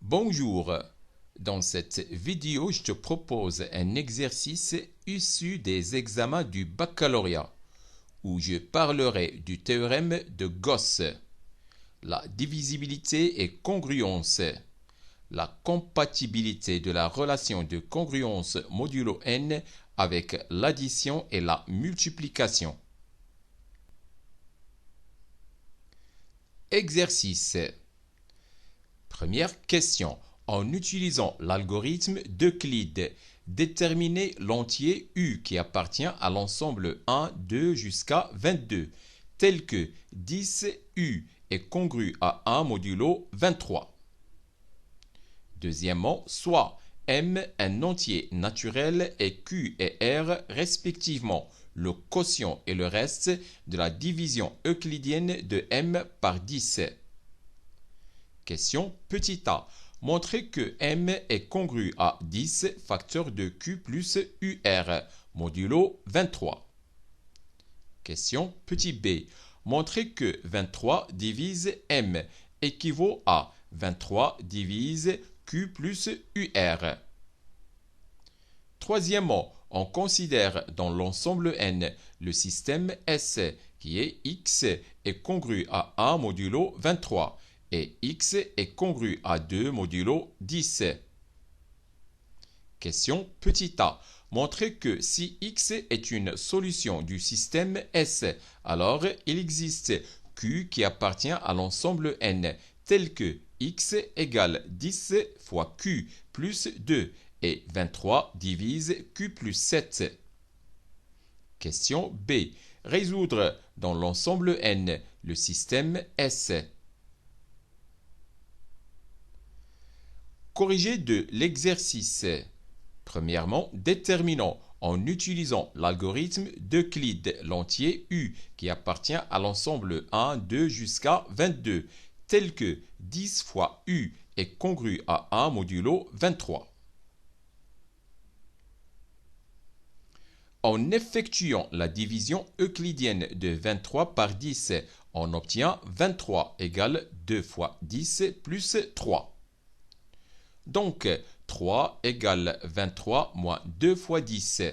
Bonjour, dans cette vidéo, je te propose un exercice issu des examens du baccalauréat où je parlerai du théorème de Gauss, la divisibilité et congruence, la compatibilité de la relation de congruence modulo n avec l'addition et la multiplication. Exercice. Première question. En utilisant l'algorithme d'Euclide, déterminez l'entier U qui appartient à l'ensemble 1, 2 jusqu'à 22, tel que 10U est congru à 1 modulo 23. Deuxièmement, soit M un entier naturel et Q et R respectivement le quotient et le reste de la division euclidienne de M par 10. Question petit a. Montrez que M est congru à 10 facteur de Q plus UR, modulo 23. Question petit b. Montrez que 23 divise M équivaut à 23 divise Q plus UR. Troisièmement, on considère dans l'ensemble N le système S qui est X est congru à 1 modulo 23 et X est congru à 2 modulo 10. Question petit a. Montrez que si X est une solution du système S, alors il existe Q qui appartient à l'ensemble N, tel que X égale 10 fois Q plus 2 et 23 divise Q plus 7. Question B. Résoudre dans l'ensemble N le système S. Corriger de l'exercice. Premièrement, déterminons en utilisant l'algorithme d'Euclide l'entier U qui appartient à l'ensemble 1, 2 jusqu'à 22, tel que 10 fois U est congru à 1 modulo 23. En effectuant la division euclidienne de 23 par 10, on obtient 23 égale 2 fois 10 plus 3. Donc, 3 égale 23 moins 2 fois 10.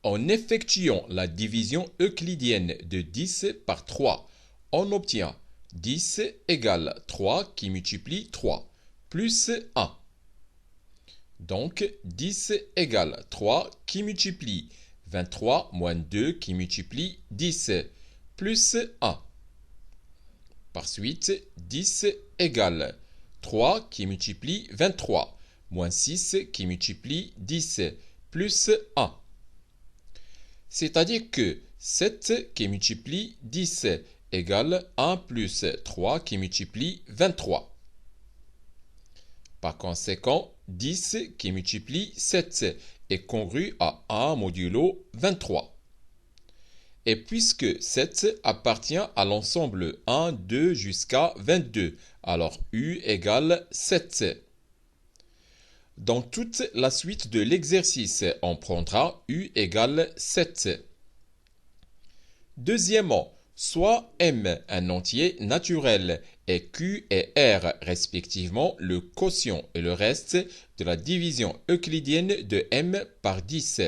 En effectuant la division euclidienne de 10 par 3, on obtient 10 égale 3 qui multiplie 3, plus 1. Donc, 10 égale 3 qui multiplie 23 moins 2 qui multiplie 10, plus 1. Par suite, 10 égale 3 qui multiplie 23, moins 6 qui multiplie 10, plus 1. C'est-à-dire que 7 qui multiplie 10 égale 1 plus 3 qui multiplie 23. Par conséquent, 10 qui multiplie 7 est congru à 1 modulo 23. Et puisque 7 appartient à l'ensemble 1, 2 jusqu'à 22, alors U égale 7. Dans toute la suite de l'exercice, on prendra U égale 7. Deuxièmement, soit M un entier naturel et Q et R respectivement le quotient et le reste de la division euclidienne de M par 10.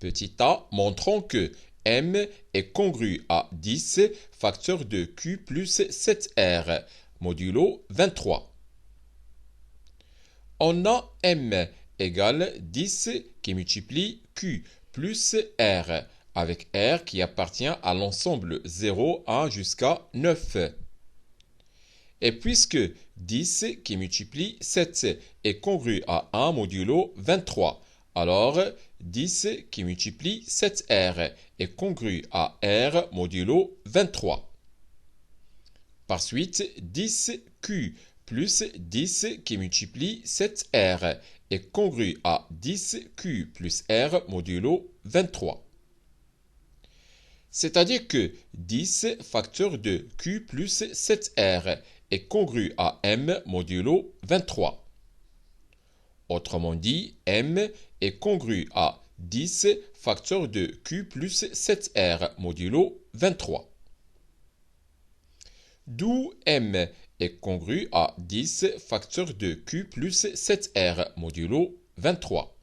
Petit a, montrons que M est congru à 10 facteur de Q plus 7R, modulo 23. On a M égale 10 qui multiplie Q plus R, avec R qui appartient à l'ensemble 0, 1 jusqu'à 9. Et puisque 10 qui multiplie 7 est congru à 1 modulo 23, alors 10 qui multiplie 7R est congru à R modulo 23. Par suite, 10Q plus 10 qui multiplie 7R est congru à 10Q plus R modulo 23. C'est-à-dire que 10 facteur de Q plus 7R est congru à M modulo 23. Autrement dit, M est congru à 10 facteur de Q plus 7R modulo 23. d'où m est congru à 10 facteur de q plus 7r modulo 23.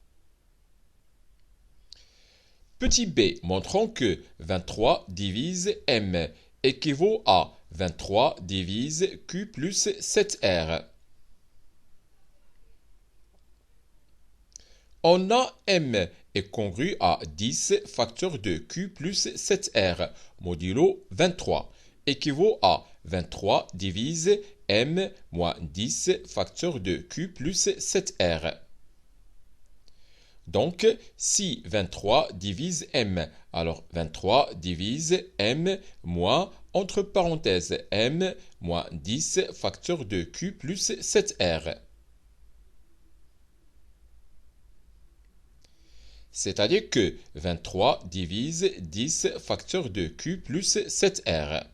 Petit b montrant que 23 divise m équivaut à 23 divise q plus 7r. On a m est congru à 10 facteur de q plus 7r modulo 23 équivaut à 23 divise m moins 10 facteur de q plus 7r. Donc, si 23 divise m, alors 23 divise m moins, entre parenthèses, m moins 10 facteur de q plus 7r. C'est-à-dire que 23 divise 10 facteur de q plus 7r.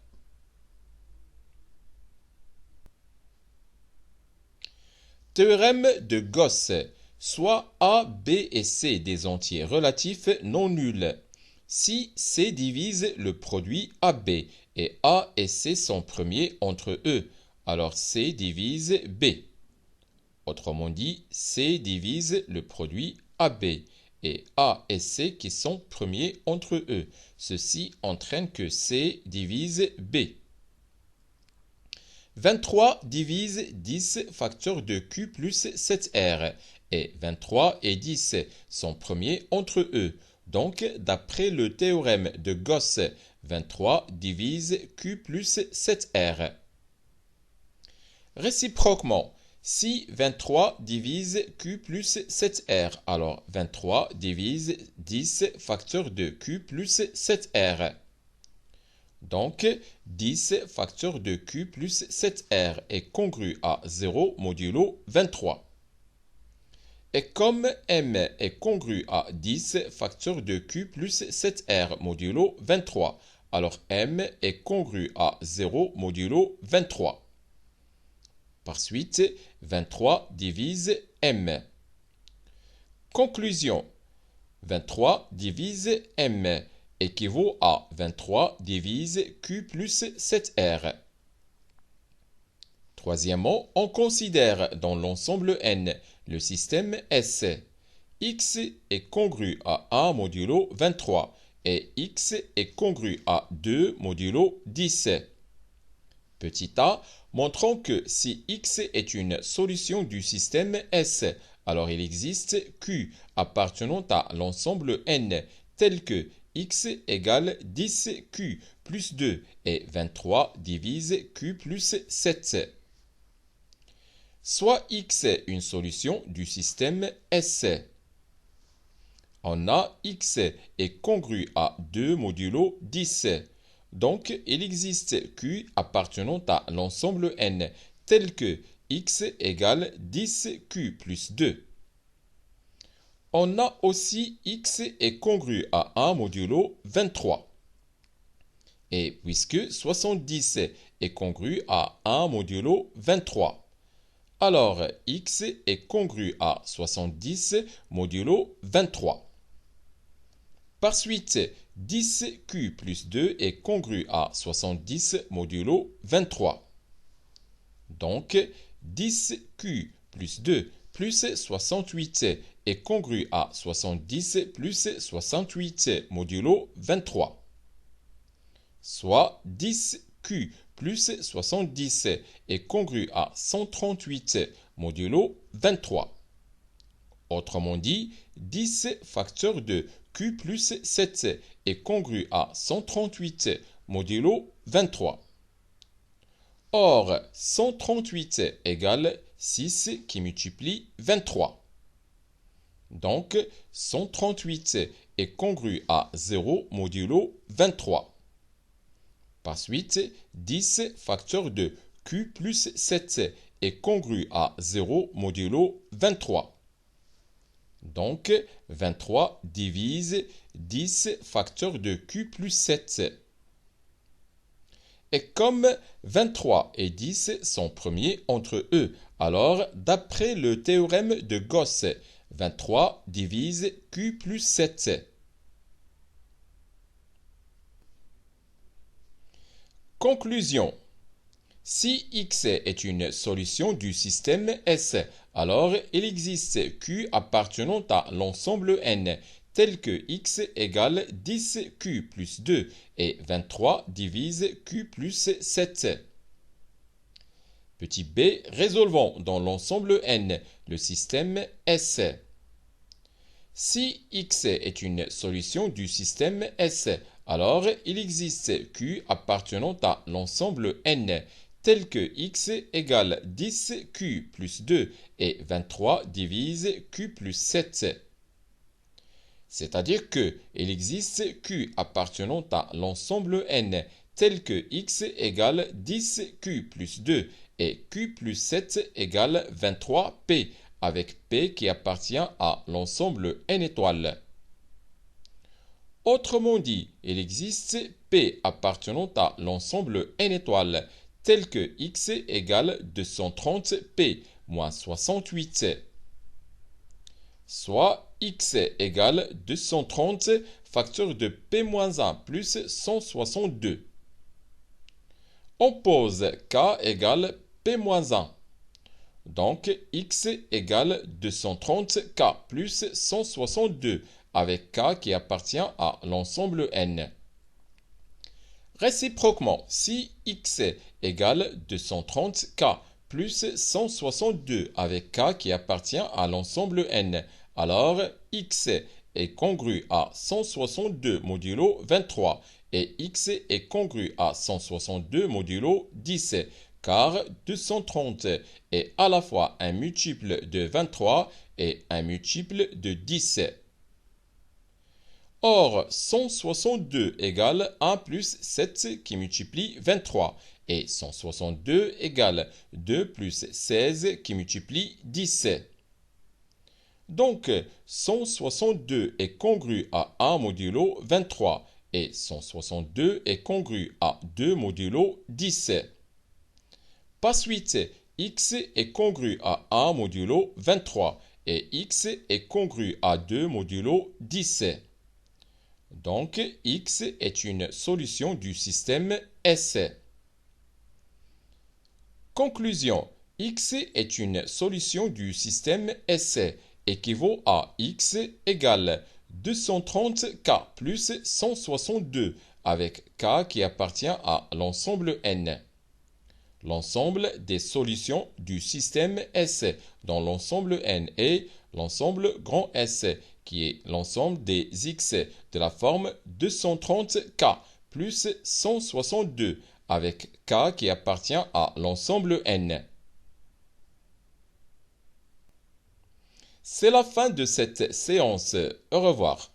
Théorème de Gauss. Soit A, B et C des entiers relatifs non nuls. Si C divise le produit AB et A et C sont premiers entre eux, alors C divise B. Autrement dit, C divise le produit AB et A et C qui sont premiers entre eux. Ceci entraîne que C divise B. 23 divise 10 facteur de Q plus 7R et 23 et 10 sont premiers entre eux. Donc, d'après le théorème de Gauss, 23 divise Q plus 7R. Réciproquement, si 23 divise Q plus 7R, alors 23 divise 10 facteur de Q plus 7R. Donc, 10 facteur de Q plus 7R est congru à 0 modulo 23. Et comme m est congru à 10 facteur de Q plus 7R modulo 23, alors m est congru à 0 modulo 23. Par suite, 23 divise m. Conclusion. 23 divise m équivaut à 23 divise Q plus 7R. Troisièmement, on considère dans l'ensemble N le système S. X est congru à 1 modulo 23 et X est congru à 2 modulo 10. Petit a, montrant que si X est une solution du système S, alors il existe Q appartenant à l'ensemble N, tel que X égale 10Q plus 2 et 23 divise Q plus 7. Soit X est une solution du système S. On a X est congru à 2 modulo 10. Donc, il existe Q appartenant à l'ensemble N, tel que X égale 10Q plus 2. On a aussi X est congru à 1 modulo 23. Et puisque 70 est congru à 1 modulo 23, alors X est congru à 70 modulo 23. Par suite, 10Q plus 2 est congru à 70 modulo 23. Donc, 10Q plus 2 plus 68 est congru à 70 plus 68 modulo 23. Soit 10Q plus 70 est congru à 138 modulo 23. Autrement dit, 10 facteur de Q plus 7 est congru à 138 modulo 23. Or, 138 égale 6 qui multiplie 23. Donc, 138 est congru à 0 modulo 23. Par suite, 10 facteur de Q plus 7 est congru à 0 modulo 23. Donc, 23 divise 10 facteur de Q plus 7. Et comme 23 et 10 sont premiers entre eux, alors, d'après le théorème de Gauss, 23 divise Q plus 7. Conclusion. Si X est une solution du système S, alors il existe Q appartenant à l'ensemble N, tel que X égale 10Q plus 2 et 23 divise Q plus 7. Petit b, résolvons dans l'ensemble N le système S. Si X est une solution du système S, alors il existe Q appartenant à l'ensemble N, tel que X égale 10Q plus 2 et 23 divise Q plus 7. C'est-à-dire que il existe Q appartenant à l'ensemble N, tel que X égale 10Q plus 2 et Q plus 7 égale 23P, avec P qui appartient à l'ensemble N étoiles. Autrement dit, il existe P appartenant à l'ensemble N étoiles, tel que X égale 230P moins 68, soit X égale 230 facteur de P moins 1 plus 162. On pose K égale P moins 1. Donc, X égale 230K plus 162, avec K qui appartient à l'ensemble N. Réciproquement, si X égale 230K plus 162 avec K qui appartient à l'ensemble N, alors X est congru à 162 modulo 23 et X est congru à 162 modulo 10, car 230 est à la fois un multiple de 23 et un multiple de 10. Or, 162 égale 1 plus 7 qui multiplie 23 et 162 égale 2 plus 16 qui multiplie 10. Donc, 162 est congru à 1 modulo 23 et 162 est congru à 2 modulo 10. Par suite, X est congru à 1 modulo 23 et X est congru à 2 modulo 10. Donc, X est une solution du système S. Conclusion. X est une solution du système S équivaut à X égale 230K plus 162 avec K qui appartient à l'ensemble N. L'ensemble des solutions du système S dans l'ensemble N est l'ensemble grand S qui est l'ensemble des X de la forme 230K plus 162 avec K qui appartient à l'ensemble N. C'est la fin de cette séance. Au revoir.